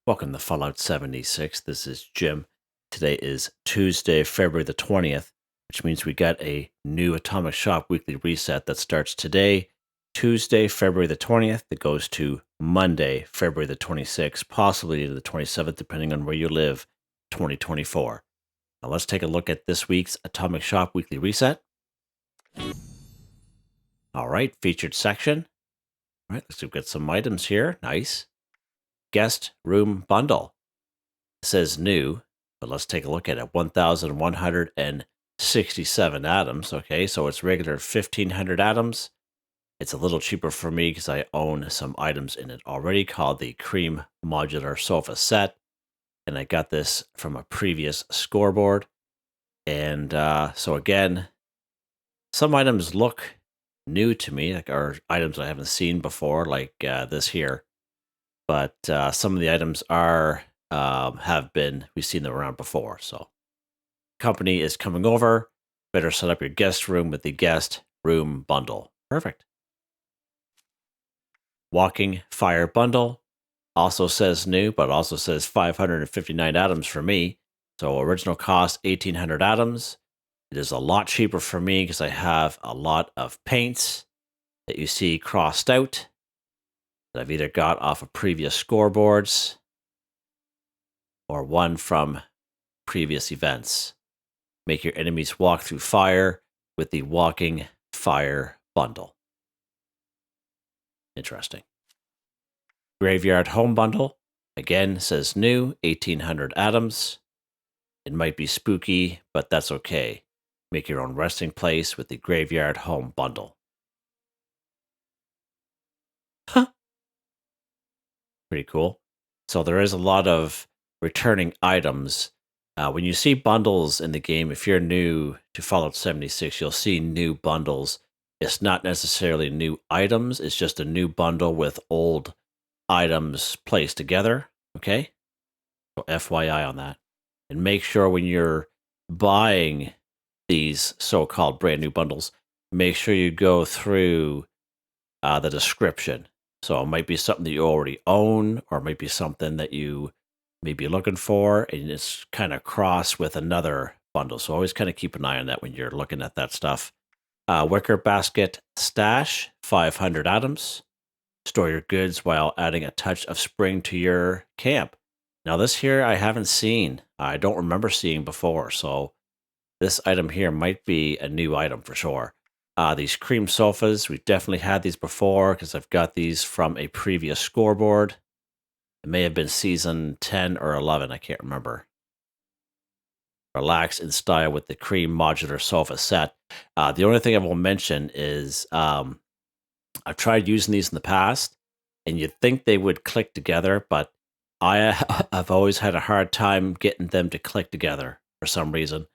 Welcome to Fallout 76. This is Jim. Today is Tuesday, February the 20th, which means we got a new Atomic Shop weekly reset that starts today, Tuesday, February the 20th. That goes to Monday, February the 26th, possibly the 27th, depending on where you live, 2024. Now let's take a look at this week's Atomic Shop weekly reset. All right, featured section. All right, let's get some items here. Nice. Guest room bundle. It says new, but let's take a look at it. 1,167 atoms. Okay, so it's regular 1,500 atoms. It's a little cheaper for me because I own some items in it already called the Cream Modular Sofa Set. And I got this from a previous scoreboard. And so again, some items look new to me, like are items I haven't seen before, like this here. But some of the items are we've seen them around before. So company is coming over. Better set up your guest room with the guest room bundle. Perfect. Walking fire bundle also says new, but also says 559 atoms for me. So original cost 1,800 atoms. It is a lot cheaper for me because I have a lot of paints that you see crossed out that I've either got off of previous scoreboards or one from previous events. Make your enemies walk through fire with the Walking Fire bundle. Interesting. Graveyard Home bundle, again, says new, 1,800 atoms. It might be spooky, but that's okay. Make your own resting place with the Graveyard Home bundle. Huh. Pretty cool. So there is a lot of returning items. When you see bundles in the game, if you're new to Fallout 76, you'll see new bundles. It's not necessarily new items. It's just a new bundle with old items placed together. Okay? So FYI on that. And make sure when you're buying these so-called brand new bundles, make sure you go through the description. So it might be something that you already own, or it might be something that you may be looking for, and it's kind of cross with another bundle. So always kind of keep an eye on that when you're looking at that stuff. Wicker basket stash, 500 atoms. Store your goods while adding a touch of spring to your camp. Now this here I haven't seen. I don't remember seeing before, so this item here might be a new item for sure. These cream sofas, we've definitely had these before because I've got these from a previous scoreboard. It may have been season 10 or 11, I can't remember. Relax in style with the Cream Modular Sofa Set. The only thing I will mention is I've tried using these in the past, and you'd think they would click together, but I've always had a hard time getting them to click together for some reason.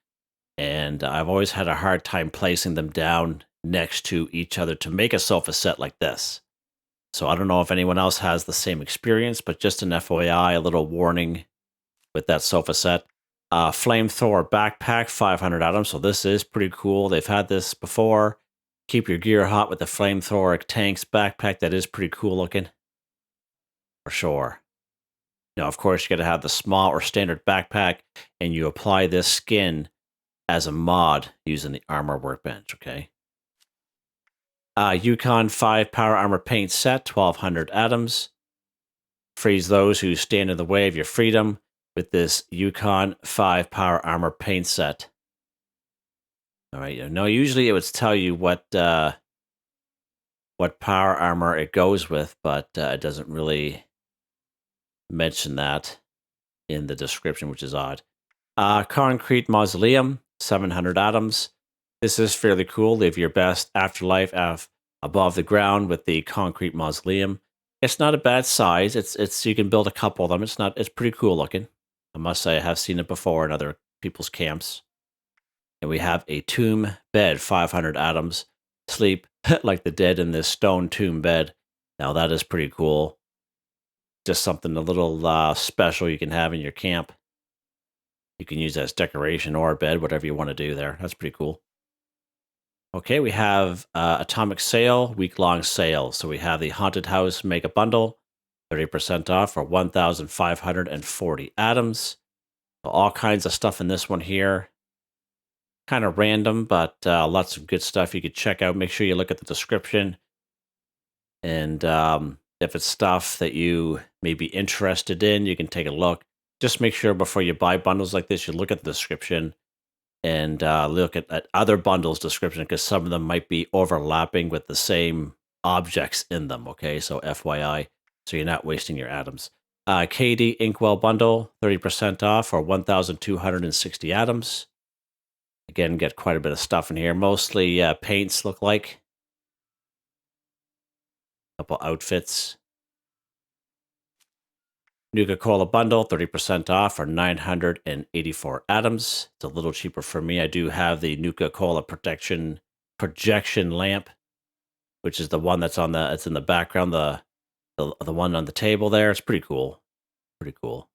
And I've always had a hard time placing them down next to each other to make a sofa set like this. So I don't know if anyone else has the same experience, but just an FYI, a little warning with that sofa set. Flamethrower backpack, 500 atoms. So this is pretty cool. They've had this before. Keep your gear hot with the flamethrower tanks backpack. That is pretty cool looking. For sure. Now, of course, you got to have the small or standard backpack, and you apply this skin as a mod using the armor workbench, okay? Yukon 5 power armor paint set, 1,200 atoms. Freeze those who stand in the way of your freedom with this Yukon 5 power armor paint set. All right, now usually it would tell you what power armor it goes with, but it doesn't really mention that in the description, which is odd. Concrete Mausoleum, 700 atoms. This is fairly cool. Live your best afterlife above the ground with the Concrete Mausoleum. It's not a bad size. It's you can build a couple of them. It's pretty cool looking. I must say I have seen it before in other people's camps. And we have a tomb bed, 500 atoms. Sleep like the dead in this stone tomb bed. Now that is pretty cool. Just something a little special you can have in your camp. You can use that as decoration or a bed, whatever you want to do there. That's pretty cool. Okay, we have Atomic Sale, week-long sale. So we have the Haunted House Mega Bundle. 30% off for 1,540 atoms. So all kinds of stuff in this one here. Kind of random, but lots of good stuff you could check out. Make sure you look at the description. And if it's stuff that you may be interested in, you can take a look. Just make sure before you buy bundles like this, you look at the description and look at other bundles description, because some of them might be overlapping with the same objects in them. Okay, so FYI, so you're not wasting your atoms. KD Inkwell bundle, 30% off for 1,260 atoms. Again, get quite a bit of stuff in here. Mostly paints, look like. A couple outfits. Nuka-Cola bundle, 30% off for 984 atoms. It's a little cheaper for me. I do have the Nuka-Cola projection lamp, which is the one that's it's in the background, the one on the table there. It's pretty cool. Pretty cool.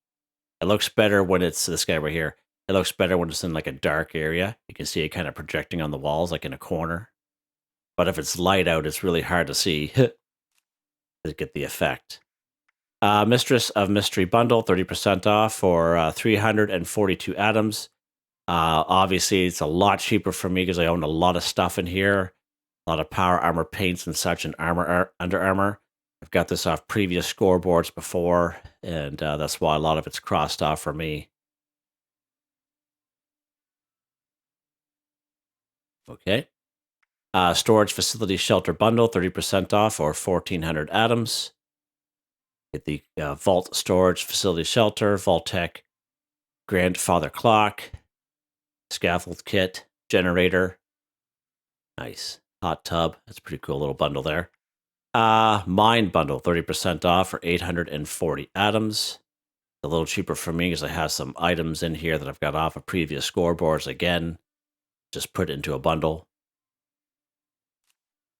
It looks better when it's this guy right here. It looks better when it's in like a dark area. You can see it kind of projecting on the walls, like in a corner. But if it's light out, it's really hard to see to get the effect. Mistress of Mystery bundle, 30% off for 342 atoms. Obviously, it's a lot cheaper for me because I own a lot of stuff in here. A lot of power armor paints and such, and Under Armour. I've got this off previous scoreboards before, and that's why a lot of it's crossed off for me. Okay. Storage Facility Shelter bundle, 30% off or 1,400 atoms. Get the Vault Storage Facility Shelter, Vault-Tec, Grandfather Clock, Scaffold Kit, Generator. Nice. Hot Tub. That's a pretty cool little bundle there. Mine bundle, 30% off for 840 atoms. A little cheaper for me because I have some items in here that I've got off of previous scoreboards. Again, just put it into a bundle.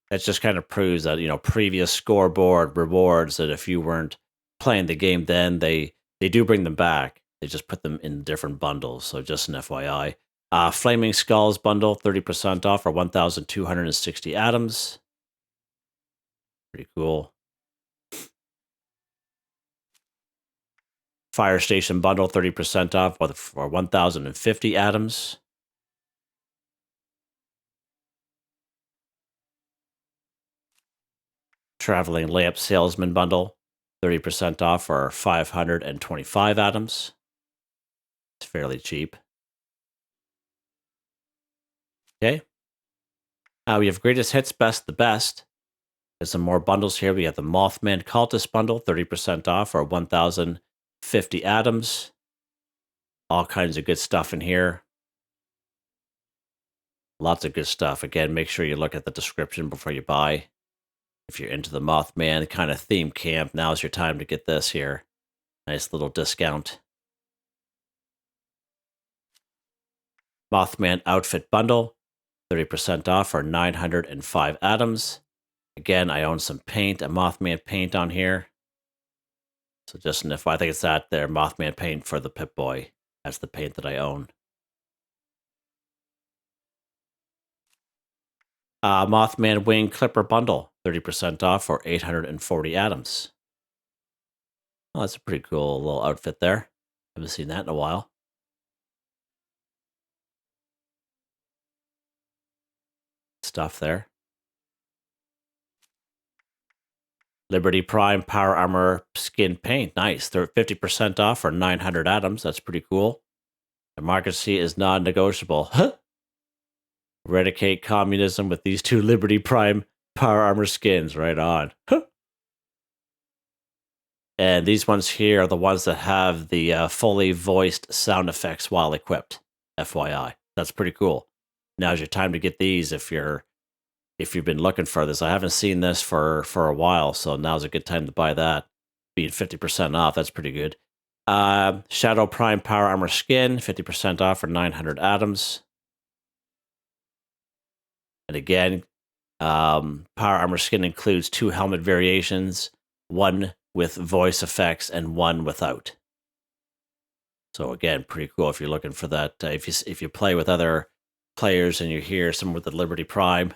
That just kind of proves that, previous scoreboard rewards, that if you weren't playing the game then, they do bring them back. They just put them in different bundles. So just an FYI. Flaming Skulls bundle, 30% off for 1,260 atoms. Pretty cool. Fire Station bundle, 30% off for 1,050 atoms. Traveling Lamp Salesman bundle, 30% off for 525 atoms. It's fairly cheap. Okay. We have Greatest Hits, Best the Best. There's some more bundles here. We have the Mothman Cultist bundle, 30% off for 1,050 atoms. All kinds of good stuff in here. Lots of good stuff. Again, make sure you look at the description before you buy. If you're into the Mothman kind of theme camp, now's your time to get this here. Nice little discount. Mothman Outfit bundle, 30% off for 905 atoms. Again, I own some paint, a Mothman paint on here. So just an I think it's that there, Mothman paint for the Pip-Boy. That's the paint that I own. Mothman Wing Clipper bundle, 30% off for 840 atoms. Oh, that's a pretty cool little outfit there. Haven't seen that in a while. Stuff there. Liberty Prime Power Armor Skin Paint. Nice. They're 50% off for 900 atoms. That's pretty cool. Democracy is non-negotiable. Eradicate communism with these two Liberty Prime Power Armor skins. Right on. And these ones here are the ones that have the fully voiced sound effects while equipped. FYI. That's pretty cool. Now's your time to get these if you've been looking for this. I haven't seen this for a while, so now's a good time to buy that. Being 50% off, that's pretty good. Shadow Prime Power Armor Skin, 50% off for 900 atoms. And again, Power Armor Skin includes 2 helmet variations, one with voice effects and one without. So again, pretty cool if you're looking for that. If you play with other players and you hear someone with the Liberty Prime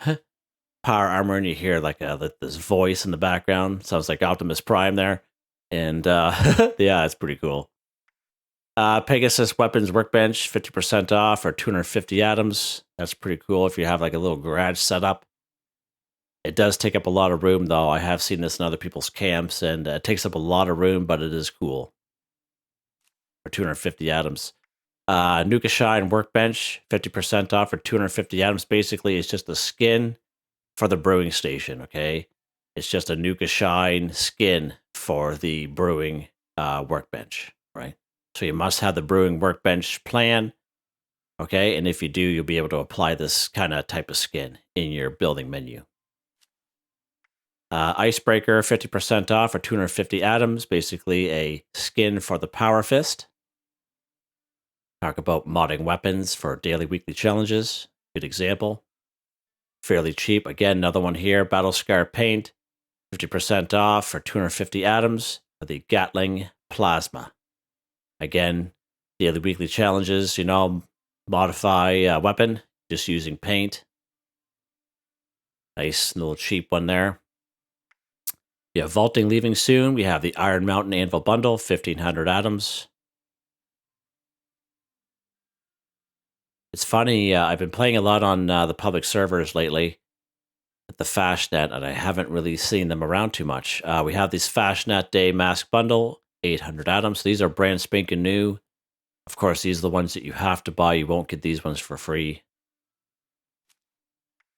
Power Armor and you hear like this voice in the background, sounds like Optimus Prime there. And yeah, it's pretty cool. Pegasus Weapons Workbench, 50% off for 250 atoms. That's pretty cool if you have like a little garage setup. It does take up a lot of room, though. I have seen this in other people's camps, and it takes up a lot of room, but it is cool for 250 atoms. Nuka Shine Workbench, 50% off for 250 atoms. Basically, it's just a skin for the brewing station, okay? It's just a Nuka Shine skin for the brewing workbench, right? So you must have the brewing workbench plan, okay? And if you do, you'll be able to apply this kind of type of skin in your building menu. Icebreaker, 50% off for 250 atoms. Basically a skin for the Power Fist. Talk about modding weapons for daily, weekly challenges. Good example. Fairly cheap. Again, another one here. Battle Scar Paint, 50% off for 250 atoms for the Gatling Plasma. Again, daily, weekly challenges, modify weapon just using paint. Nice little cheap one there. We have Vaulting leaving soon. We have the Iron Mountain Anvil Bundle, 1,500 atoms. It's funny, I've been playing a lot on the public servers lately at the Fashnet, and I haven't really seen them around too much. We have this Fashnet Day Mask Bundle, 800 atoms. These are brand spanking new. Of course, these are the ones that you have to buy. You won't get these ones for free.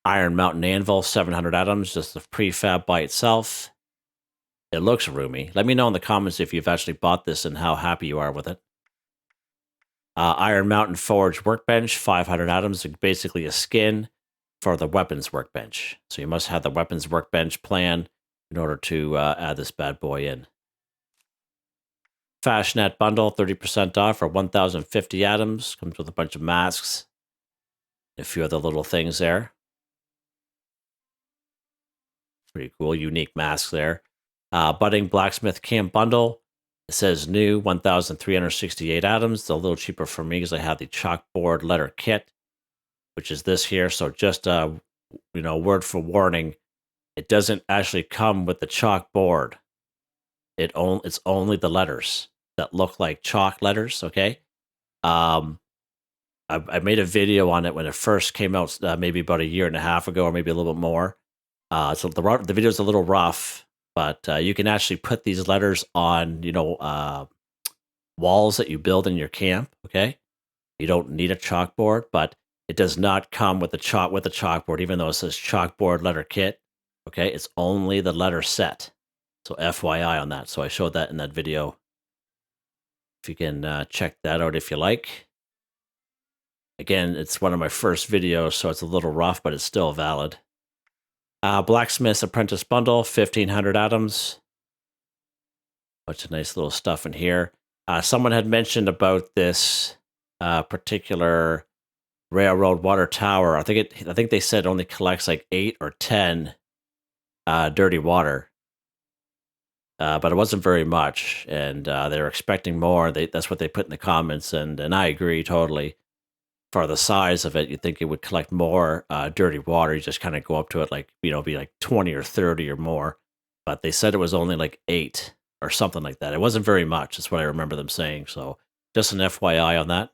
Iron Mountain Anvil, 700 atoms, just the prefab by itself. It looks roomy. Let me know in the comments if you've actually bought this and how happy you are with it. Iron Mountain Forge Workbench, 500 atoms, basically a skin for the weapons workbench. So you must have the weapons workbench plan in order to add this bad boy in. Fashnet Bundle, 30% off for 1,050 atoms. Comes with a bunch of masks. A few other little things there. Pretty cool, unique masks there. Budding Blacksmith Camp Bundle. It says new, 1,368 atoms. It's a little cheaper for me because I have the chalkboard letter kit, which is this here. So just, word for warning, it doesn't actually come with the chalkboard. It's only the letters that look like chalk letters, okay? I made a video on it when it first came out, maybe about a year and a half ago, or maybe a little bit more. So the video's a little rough, but you can actually put these letters on, walls that you build in your camp, okay? You don't need a chalkboard, but it does not come with a chalkboard, even though it says chalkboard letter kit, okay? It's only the letter set. So FYI on that. So I showed that in that video. If you can check that out if you like. Again, it's one of my first videos, so it's a little rough, but it's still valid. Blacksmith's Apprentice Bundle, 1,500 atoms. Bunch of nice little stuff in here. Someone had mentioned about this particular railroad water tower. I think they said it only collects like 8 or 10 dirty water. But it wasn't very much, and they were expecting more. That's what they put in the comments, and I agree totally. For the size of it, you'd think it would collect more dirty water. You just kind of go up to it like, be like 20 or 30 or more. But they said it was only like 8 or something like that. It wasn't very much. That's what I remember them saying. So just an FYI on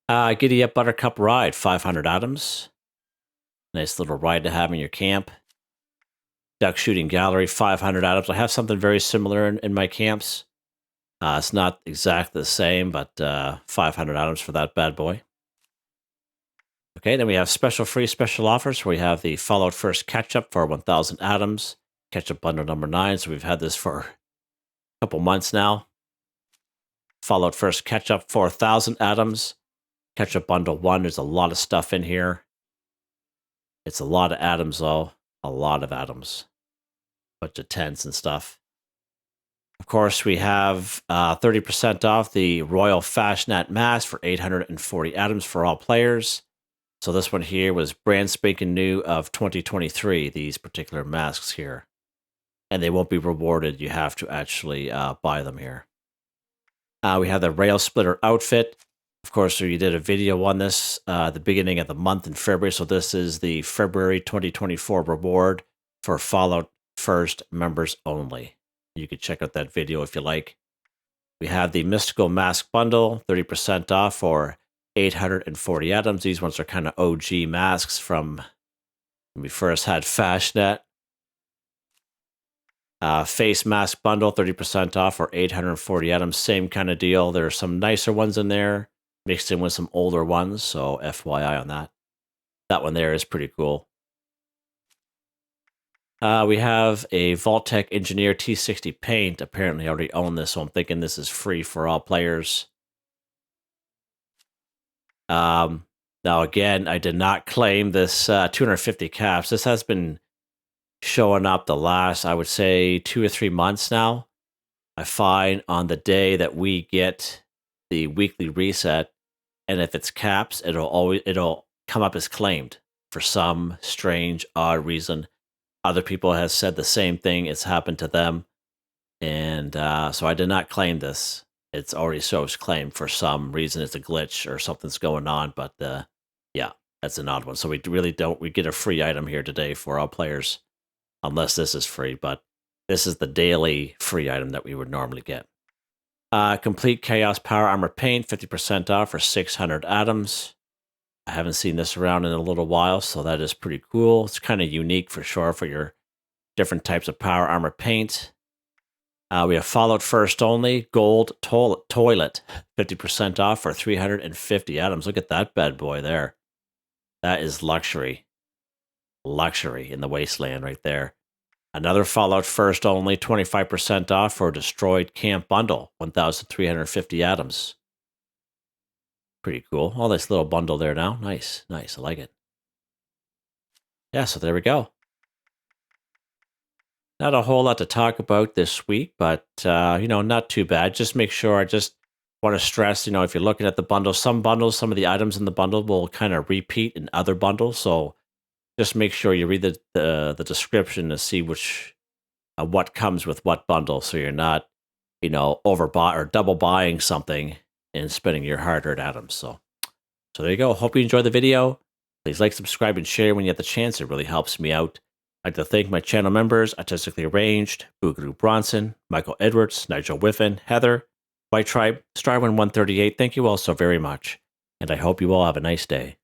that. Giddy Up Buttercup Ride, 500 atoms. Nice little ride to have in your camp. Duck Shooting Gallery, 500 atoms. I have something very similar in my camps. It's not exactly the same, but 500 atoms for that bad boy. Okay, then we have special offers where we have the Fallout First Ketchup for 1,000 atoms. Ketchup bundle number 9, so we've had this for a couple months now. Fallout First Ketchup, 4,000 atoms. Ketchup bundle 1, there's a lot of stuff in here. It's a lot of atoms, though. A lot of atoms. Bunch of tents and stuff. Of course, we have 30% off the Royal Fashnet Mask for 840 atoms for all players. So this one here was brand spanking new of 2023, these particular masks here. And they won't be rewarded. You have to actually buy them here. We have the Rail Splitter outfit. Of course, so you did a video on this at the beginning of the month in February. So this is the February 2024 reward for Fallout first members only. You could check out that video if you like. We have the Mystical Mask Bundle, 30% off for 840 items. These ones are kind of OG masks from when we first had Fashnet. Face Mask Bundle, 30% off for 840 items. Same kind of deal. There are some nicer ones in there, mixed in with some older ones, so FYI on that. That one there is pretty cool. We have a Vault-Tec Engineer T60 Paint. Apparently I already own this, so I'm thinking this is free for all players. Now again, I did not claim this 250 caps. This has been showing up the last, I would say, 2 or 3 months now. I find on the day that we get the weekly reset, and if it's caps, it'll come up as claimed for some strange, odd reason. Other people have said the same thing. It's happened to them. And so I did not claim this. It's already shows claimed for some reason. It's a glitch or something's going on. But yeah, that's an odd one. So we really don't. We get a free item here today for all players, unless this is free. But this is the daily free item that we would normally get. Complete Chaos Power Armor Paint, 50% off for 600 atoms. I haven't seen this around in a little while, so that is pretty cool. It's kind of unique for sure for your different types of power armor paint. We have Fallout First Only Gold Toilet, 50% off for 350 atoms. Look at that bad boy there. That is luxury. Luxury in the wasteland right there. Another Fallout First Only, 25% off for Destroyed Camp Bundle, 1,350 atoms. Pretty cool. All this little bundle there now. Nice, nice. I like it. Yeah, so there we go. Not a whole lot to talk about this week, but, not too bad. Just make sure, I just want to stress, if you're looking at the bundles, some of the items in the bundle will kind of repeat in other bundles. So just make sure you read the description to see what comes with what bundle. So you're not, overbought or double buying something and spending your hard-earned atoms. So there you go. Hope you enjoyed the video. Please like, subscribe, and share when you have the chance. It really helps me out. I'd like to thank my channel members, Artistically Arranged, Boogaloo Bronson, Michael Edwards, Nigel Wiffen, Heather, Whitetribe, Starwin138. Thank you all so very much, and I hope you all have a nice day.